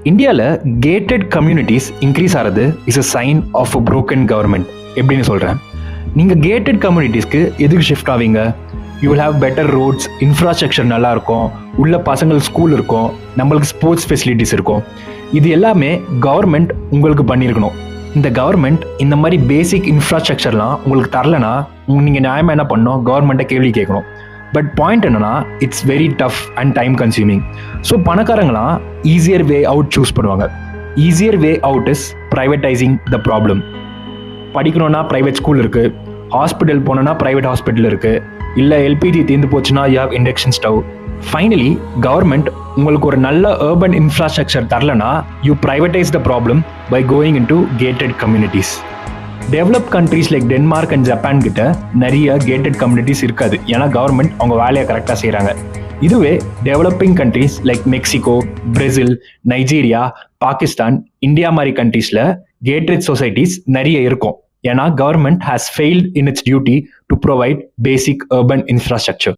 இந்தியாவில் gated communities increase ஆகிறது is a sign of a broken government. எப்படின்னு சொல்கிறேன். நீங்கள் கேட்டட் கம்யூனிட்டிஸ்க்கு எதுக்கு ஷிஃப்ட் ஆவீங்க? You will have better roads, infrastructure நல்லா இருக்கும், உள்ள பசங்களுக்கு ஸ்கூல் இருக்கும், நம்மளுக்கு ஸ்போர்ட்ஸ் ஃபெசிலிட்டிஸ் இருக்கும். இது எல்லாமே கவர்மெண்ட் உங்களுக்கு பண்ணியிருக்கணும். இந்த கவர்மெண்ட் இந்த மாதிரி பேசிக் இன்ஃப்ராஸ்ட்ரக்சர்லாம் உங்களுக்கு தரலனா நீங்கள் நியாயமாக என்ன பண்ணணும்? கவர்மெண்ட்டை கேள்வி கேட்கணும். பட் பாயிண்ட் என்னன்னா, it's very tough and time consuming. So பணக்காரங்களாம் ஈஸியர் வே அவுட் சூஸ் பண்ணுவாங்க. Easier way out is privatising the problem. படிக்கணும்னா ப்ரைவேட் ஸ்கூல் இருக்குது, ஹாஸ்பிட்டல் போனோன்னா ப்ரைவேட் ஹாஸ்பிட்டல் இருக்குது, இல்லை எல்பிஜி தீர்ந்து போச்சுன்னா you have induction stove. Finally government உங்களுக்கு ஒரு நல்ல அர்பன் இன்ஃப்ராஸ்ட்ரக்சர் தரலனா you privatise the problem by going into gated communities. Develop countries like Denmark and Japan கிட்ட நிறைய கேட்டட் கம்யூனிட்டிஸ் இருக்காது, ஏன்னா கவர்மெண்ட் அவங்க வேலையை கரெக்டாக செய்கிறாங்க. இதுவே developing countries like Mexico, Brazil, Nigeria, Pakistan, India மாதிரி கண்ட்ரீஸில் கேட்டட் சொசைட்டிஸ் நிறைய இருக்கும், ஏன்னா government has failed in it's duty to provide basic urban infrastructure.